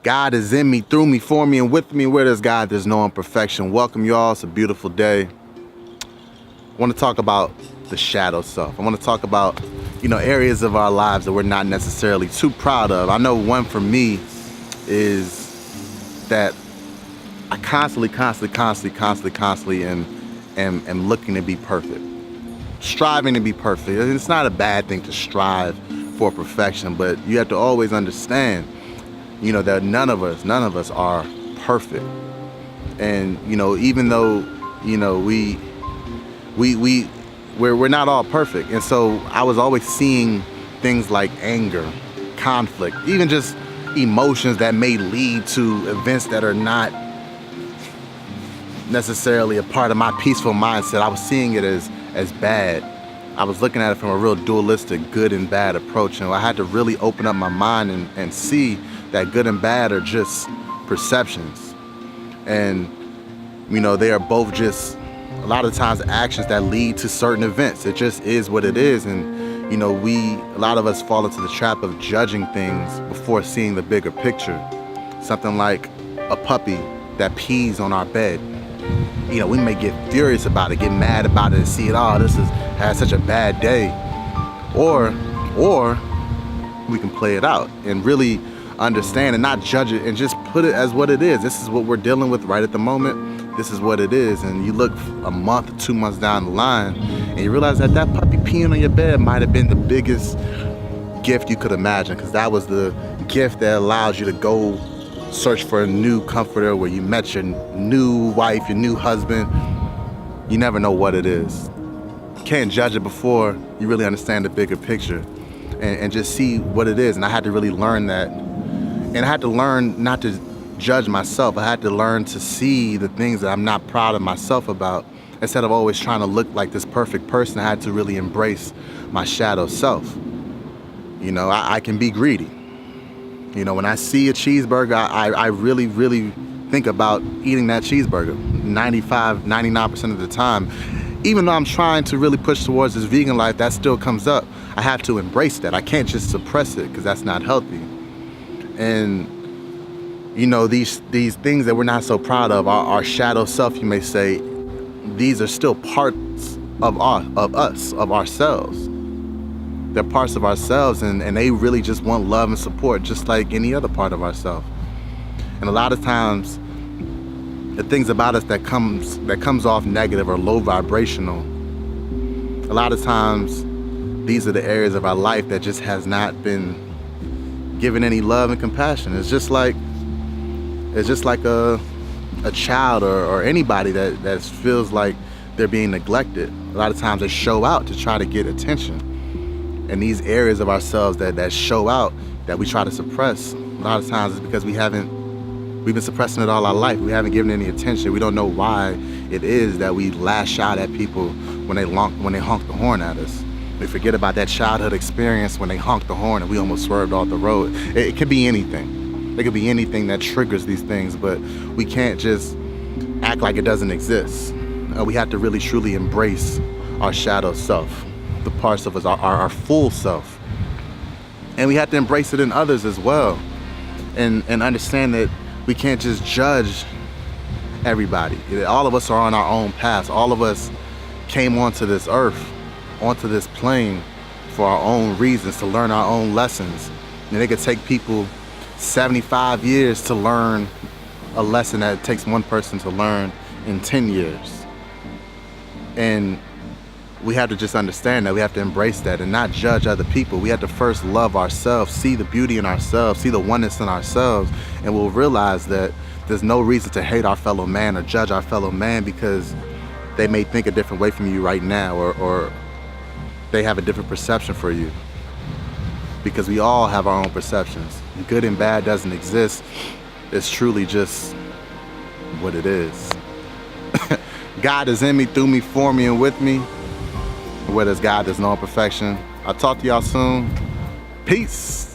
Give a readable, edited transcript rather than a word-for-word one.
God is in me, through me, for me, and with me. Where there's God, there's no imperfection. Welcome, y'all. It's a beautiful day. I want to talk about the shadow self. I want to talk about, areas of our lives that we're not necessarily too proud of. I know one for me is that I constantly am looking to be perfect, striving to be perfect. It's not a bad thing to strive for perfection, but you have to always understand, that none of us are perfect. And, even though, we're not all perfect. And so I was always seeing things like anger, conflict, even just emotions that may lead to events that are not necessarily a part of my peaceful mindset. I was seeing it as bad. I was looking at it from a real dualistic good and bad approach. And I had to really open up my mind and see that good and bad are just perceptions. And, they are both just a lot of times actions that lead to certain events. It just is what it is. And, a lot of us fall into the trap of judging things before seeing the bigger picture. Something like a puppy that pees on our bed. We may get furious about it, get mad about it, and see it, had such a bad day. Or we can play it out and really understand and not judge it and just put it as what it is. This is what we're dealing with right at the moment. This is what it is. And you look a month, 2 months down the line, and you realize that puppy peeing on your bed might have been the biggest gift you could imagine, because that was the gift that allows you to go search for a new comforter, where you met your new wife, your new husband. You never know what it is. You can't judge it before you really understand the bigger picture and just see what it is. And I had to really learn that. And I had to learn not to judge myself. I had to learn to see the things that I'm not proud of myself about. Instead of always trying to look like this perfect person, I had to really embrace my shadow self. I can be greedy. When I see a cheeseburger, I really, really think about eating that cheeseburger 99% of the time. Even though I'm trying to really push towards this vegan life, that still comes up. I have to embrace that. I can't just suppress it, because that's not healthy. And, these things that we're not so proud of, our shadow self, you may say, these are still parts of us, of ourselves. They're parts of ourselves, and they really just want love and support, just like any other part of ourselves. And a lot of times, the things about us that comes off negative or low vibrational, a lot of times, these are the areas of our life that just has not been given any love and compassion. It's just like a child or anybody that feels like they're being neglected. A lot of times they show out to try to get attention. And these areas of ourselves that show out, that we try to suppress, a lot of times it's because we've been suppressing it all our life. We haven't given any attention. We don't know why it is that we lash out at people when they honk the horn at us. We forget about that childhood experience when they honked the horn and we almost swerved off the road. It could be anything. It could be anything that triggers these things, but we can't just act like it doesn't exist. We have to really truly embrace our shadow self, the parts of us, our full self. And we have to embrace it in others as well. And understand that we can't just judge everybody. All of us are on our own paths. All of us came onto this earth, onto this plane, for our own reasons, to learn our own lessons. And it could take people 75 years to learn a lesson that it takes one person to learn in 10 years. And we have to just understand that. We have to embrace that and not judge other people. We have to first love ourselves, see the beauty in ourselves, see the oneness in ourselves, and we'll realize that there's no reason to hate our fellow man or judge our fellow man because they may think a different way from you right now, or they have a different perception for you. Because we all have our own perceptions. Good and bad doesn't exist. It's truly just what it is. God is in me, through me, for me, and with me. Where there's God, there's no imperfection. I'll talk to y'all soon. Peace.